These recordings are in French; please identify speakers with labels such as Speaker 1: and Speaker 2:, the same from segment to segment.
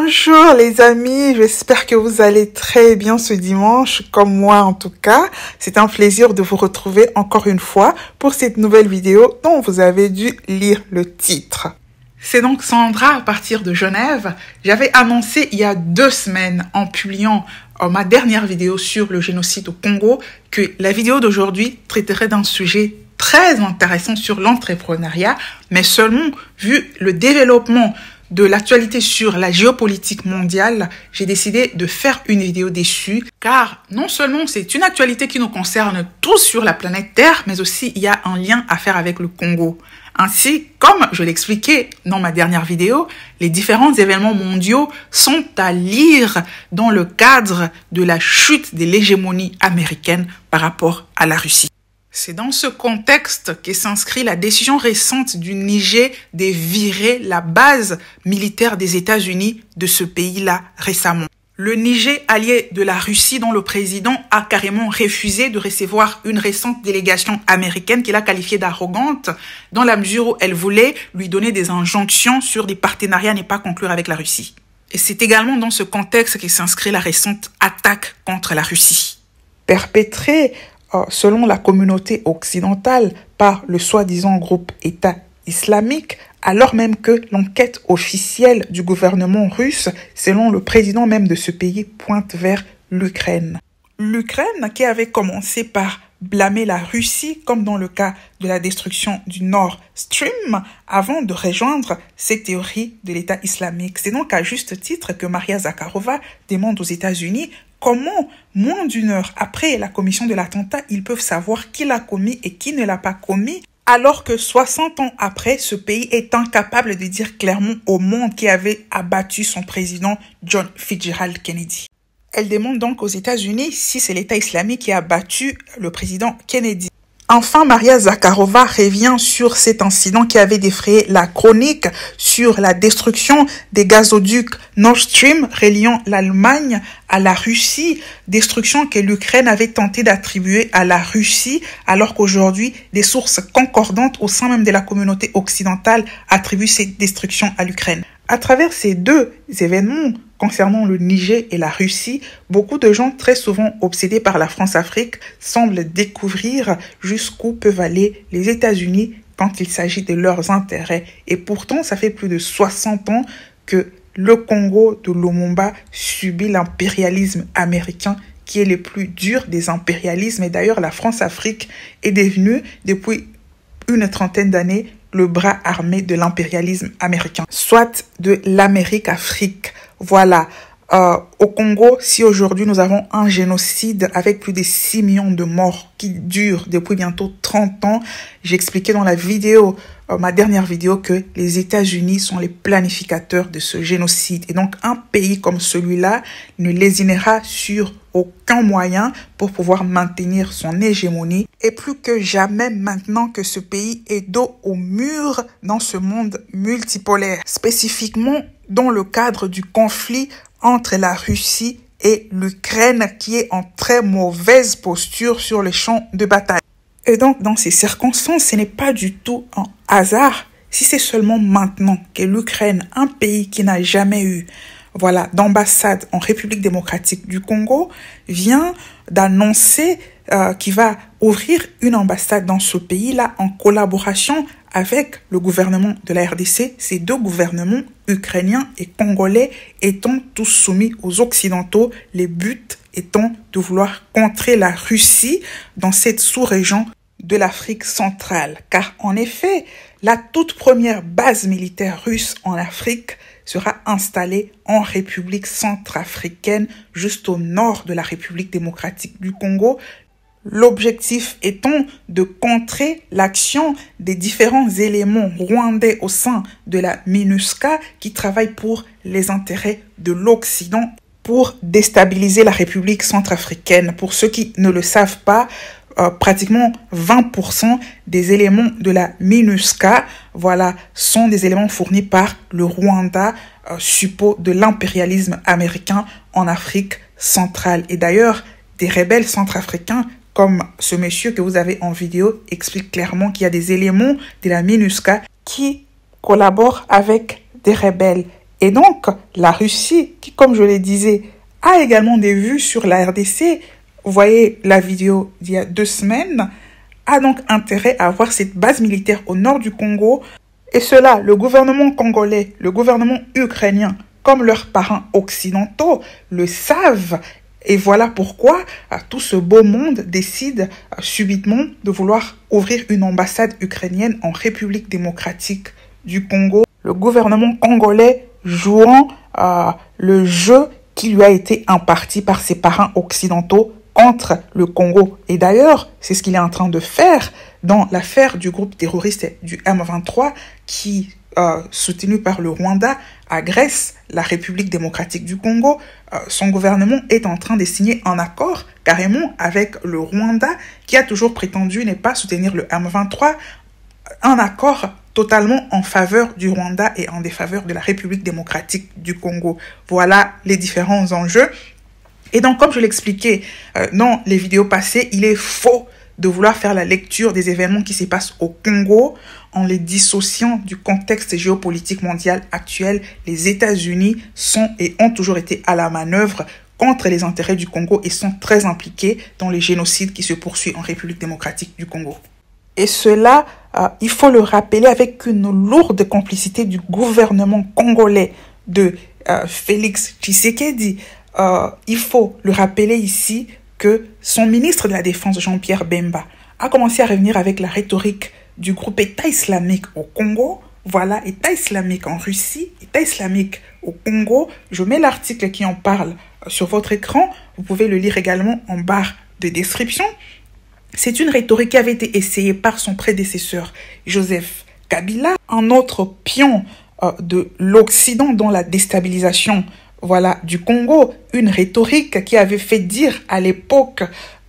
Speaker 1: Bonjour les amis, j'espère que vous allez très bien ce dimanche, comme moi en tout cas. C'est un plaisir de vous retrouver encore une fois pour cette nouvelle vidéo dont vous avez dû lire le titre. C'est donc Sandra à partir de Genève. J'avais annoncé il y a 2 semaines en publiant ma dernière vidéo sur le génocide au Congo que la vidéo d'aujourd'hui traiterait d'un sujet très intéressant sur l'entrepreneuriat, mais seulement vu le développement de l'actualité sur la géopolitique mondiale, j'ai décidé de faire une vidéo dessus, car non seulement c'est une actualité qui nous concerne tous sur la planète Terre, mais aussi il y a un lien à faire avec le Congo. Ainsi, comme je l'expliquais dans ma dernière vidéo, les différents événements mondiaux sont à lire dans le cadre de la chute de l'hégémonie américaine par rapport à la Russie. C'est dans ce contexte que s'inscrit la décision récente du Niger de virer la base militaire des États-Unis de ce pays-là récemment. Le Niger, allié de la Russie, dont le président a carrément refusé de recevoir une récente délégation américaine qu'il a qualifiée d'arrogante, dans la mesure où elle voulait lui donner des injonctions sur des partenariats à ne pas conclure avec la Russie. Et c'est également dans ce contexte que s'inscrit la récente attaque contre la Russie. Perpétrée selon la communauté occidentale par le soi-disant groupe État islamique, alors même que l'enquête officielle du gouvernement russe, selon le président même de ce pays, pointe vers l'Ukraine. L'Ukraine qui avait commencé par blâmer la Russie, comme dans le cas de la destruction du Nord Stream, avant de rejoindre ces théories de l'État islamique. C'est donc à juste titre que Maria Zakharova demande aux États-Unis comment, moins d'1 heure après la commission de l'attentat, ils peuvent savoir qui l'a commis et qui ne l'a pas commis, alors que 60 ans après, ce pays est incapable de dire clairement au monde qui avait abattu son président John Fitzgerald Kennedy. Elle demande donc aux États-Unis si c'est l'État islamique qui a battu le président Kennedy. Enfin, Maria Zakharova revient sur cet incident qui avait défrayé la chronique sur la destruction des gazoducs Nord Stream reliant l'Allemagne à la Russie, destruction que l'Ukraine avait tenté d'attribuer à la Russie, alors qu'aujourd'hui, des sources concordantes au sein même de la communauté occidentale attribuent cette destruction à l'Ukraine. À travers ces 2 événements concernant le Niger et la Russie, beaucoup de gens très souvent obsédés par la France-Afrique semblent découvrir jusqu'où peuvent aller les États-Unis quand il s'agit de leurs intérêts. Et pourtant, ça fait plus de 60 ans que le Congo de Lumumba subit l'impérialisme américain qui est le plus dur des impérialismes. Et d'ailleurs, la France-Afrique est devenue, depuis une 30aine d'années, le bras armé de l'impérialisme américain, soit de l'Amérique-Afrique. Voilà. Au Congo, si aujourd'hui nous avons un génocide avec plus de 6 millions de morts qui dure depuis bientôt 30 ans, j'expliquais dans la vidéo, ma dernière vidéo, que les États-Unis sont les planificateurs de ce génocide. Et donc, un pays comme celui-là ne lésinera sur aucun moyen pour pouvoir maintenir son hégémonie. Et plus que jamais maintenant que ce pays est dos au mur dans ce monde multipolaire, spécifiquement dans le cadre du conflit entre la Russie et l'Ukraine qui est en très mauvaise posture sur les champs de bataille. Et donc, dans ces circonstances, ce n'est pas du tout un hasard si c'est seulement maintenant que l'Ukraine, un pays qui n'a jamais eu d'ambassade en République démocratique du Congo, vient d'annoncer qu'il va ouvrir une ambassade dans ce pays-là en collaboration avec le gouvernement de la RDC, ces 2 gouvernements, ukrainiens et congolais, étant tous soumis aux Occidentaux, les buts étant de vouloir contrer la Russie dans cette sous-région de l'Afrique centrale. Car en effet, la toute première base militaire russe en Afrique sera installée en République centrafricaine, juste au nord de la République démocratique du Congo. L'objectif étant de contrer l'action des différents éléments rwandais au sein de la MINUSCA qui travaillent pour les intérêts de l'Occident pour déstabiliser la République centrafricaine. Pour ceux qui ne le savent pas, pratiquement 20% des éléments de la MINUSCA, sont des éléments fournis par le Rwanda, suppôt de l'impérialisme américain en Afrique centrale. Et d'ailleurs, des rebelles centrafricains comme ce monsieur que vous avez en vidéo explique clairement qu'il y a des éléments de la MINUSCA qui collaborent avec des rebelles. Et donc, la Russie, qui, comme je le disais, a également des vues sur la RDC, vous voyez la vidéo d'il y a 2 semaines, a donc intérêt à avoir cette base militaire au nord du Congo. Et cela, le gouvernement congolais, le gouvernement ukrainien, comme leurs parents occidentaux, le savent. Et voilà pourquoi tout ce beau monde décide subitement de vouloir ouvrir une ambassade ukrainienne en République démocratique du Congo. Le gouvernement congolais jouant le jeu qui lui a été imparti par ses parents occidentaux contre le Congo. Et d'ailleurs, c'est ce qu'il est en train de faire dans l'affaire du groupe terroriste du M23 qui, soutenu par le Rwanda, agresse la République démocratique du Congo. Son gouvernement est en train de signer un accord carrément avec le Rwanda qui a toujours prétendu ne pas soutenir le M23, un accord totalement en faveur du Rwanda et en défaveur de la République démocratique du Congo. Voilà les différents enjeux. Et donc, comme je l'expliquais dans les vidéos passées, il est faux de vouloir faire la lecture des événements qui se passent au Congo en les dissociant du contexte géopolitique mondial actuel. Les États-Unis sont et ont toujours été à la manœuvre contre les intérêts du Congo et sont très impliqués dans les génocides qui se poursuivent en République démocratique du Congo. Et cela, il faut le rappeler avec une lourde complicité du gouvernement congolais de Félix Tshisekedi. Il faut le rappeler ici que son ministre de la Défense, Jean-Pierre Bemba, a commencé à revenir avec la rhétorique du groupe État islamique au Congo. Voilà, État islamique en Russie, État islamique au Congo. Je mets l'article qui en parle sur votre écran. Vous pouvez le lire également en barre de description. C'est une rhétorique qui avait été essayée par son prédécesseur, Joseph Kabila, un autre pion de l'Occident dans la déstabilisation du Congo, une rhétorique qui avait fait dire à l'époque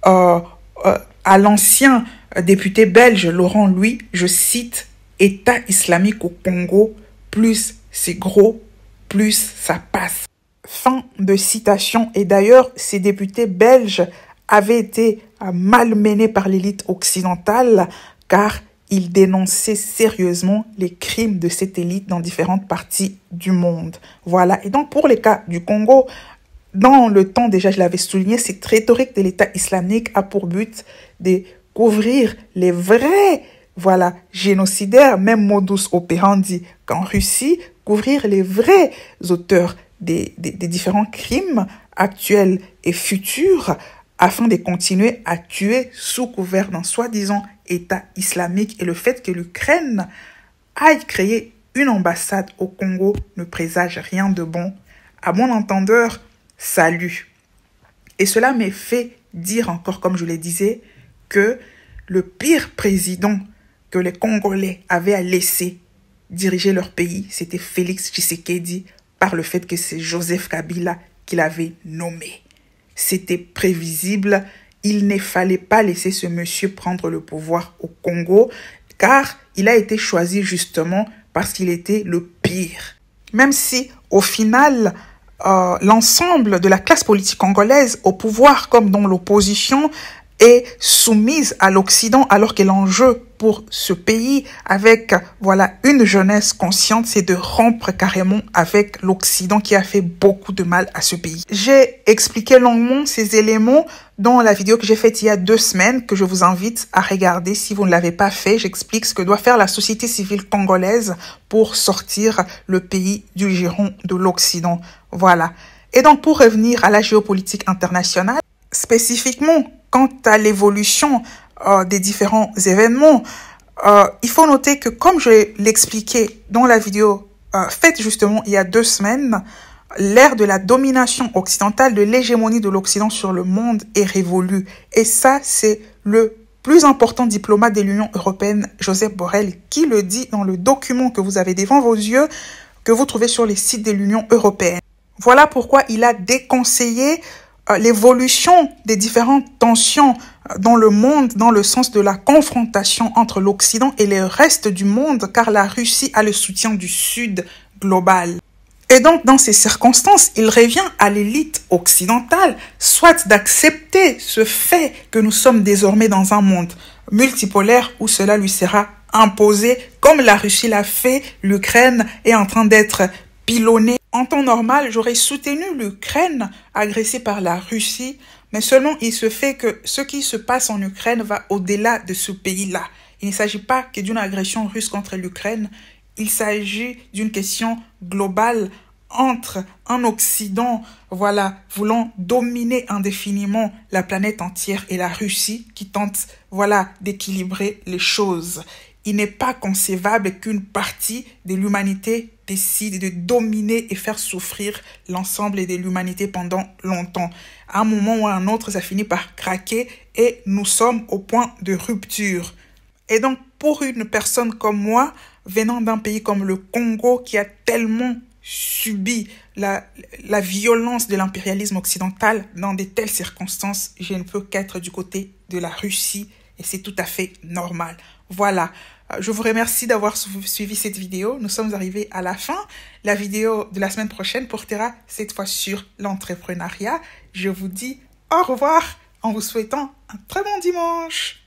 Speaker 1: à l'ancien député belge Laurent Louis, je cite, « État islamique au Congo, plus c'est gros, plus ça passe ». Fin de citation. Et d'ailleurs, ces députés belges avaient été malmenés par l'élite occidentale car ils dénonçaient sérieusement les crimes de cette élite dans différentes parties du monde. Voilà. Et donc, pour les cas du Congo, dans le temps, déjà, je l'avais souligné, cette rhétorique de l'État islamique a pour but de couvrir les vrais, génocidaires, même modus operandi qu'en Russie, couvrir les vrais auteurs des différents crimes actuels et futurs afin de continuer à tuer sous couvert d'un soi-disant État islamique. Et le fait que l'Ukraine aille créer une ambassade au Congo ne présage rien de bon. À bon entendeur, salut. Et cela m'est fait dire encore, comme je le disais, que le pire président que les Congolais avaient à laisser diriger leur pays, c'était Félix Tshisekedi, par le fait que c'est Joseph Kabila qui l'avait nommé. C'était prévisible, il ne fallait pas laisser ce monsieur prendre le pouvoir au Congo, car il a été choisi justement parce qu'il était le pire. Même si, au final, l'ensemble de la classe politique congolaise, au pouvoir comme dans l'opposition, est soumise à l'Occident, alors que l'enjeu pour ce pays, avec une jeunesse consciente, c'est de rompre carrément avec l'Occident qui a fait beaucoup de mal à ce pays. J'ai expliqué longuement ces éléments dans la vidéo que j'ai faite il y a 2 semaines, que je vous invite à regarder si vous ne l'avez pas fait. J'explique ce que doit faire la société civile congolaise pour sortir le pays du giron de l'Occident. Voilà. Et donc, pour revenir à la géopolitique internationale, spécifiquement quant à l'évolution des différents événements, il faut noter que, comme je l'expliquais dans la vidéo faite justement il y a 2 semaines, l'ère de la domination occidentale, de l'hégémonie de l'Occident sur le monde est révolue. Et ça, c'est le plus important diplomate de l'Union européenne, Josep Borrell, qui le dit dans le document que vous avez devant vos yeux, que vous trouvez sur les sites de l'Union européenne. Voilà pourquoi il a déconseillé l'évolution des différentes tensions dans le monde, dans le sens de la confrontation entre l'Occident et le reste du monde, car la Russie a le soutien du Sud global. Et donc, dans ces circonstances, il revient à l'élite occidentale, soit d'accepter ce fait que nous sommes désormais dans un monde multipolaire où cela lui sera imposé, comme la Russie l'a fait. L'Ukraine est en train d'être pilonnée En temps normal, j'aurais soutenu l'Ukraine agressée par la Russie, mais seulement il se fait que ce qui se passe en Ukraine va au-delà de ce pays-là. Il ne s'agit pas que d'une agression russe contre l'Ukraine, il s'agit d'une question globale entre un Occident, voilà, voulant dominer indéfiniment la planète entière et la Russie qui tente, voilà, d'équilibrer les choses. Il n'est pas concevable qu'une partie de l'humanité décide de dominer et faire souffrir l'ensemble de l'humanité pendant longtemps. À un moment ou à un autre, ça finit par craquer et nous sommes au point de rupture. Et donc, pour une personne comme moi, venant d'un pays comme le Congo qui a tellement subi la violence de l'impérialisme occidental, dans de telles circonstances, je ne peux qu'être du côté de la Russie et c'est tout à fait normal. Voilà, je vous remercie d'avoir suivi cette vidéo. Nous sommes arrivés à la fin. La vidéo de la semaine prochaine portera cette fois sur l'entrepreneuriat. Je vous dis au revoir en vous souhaitant un très bon dimanche.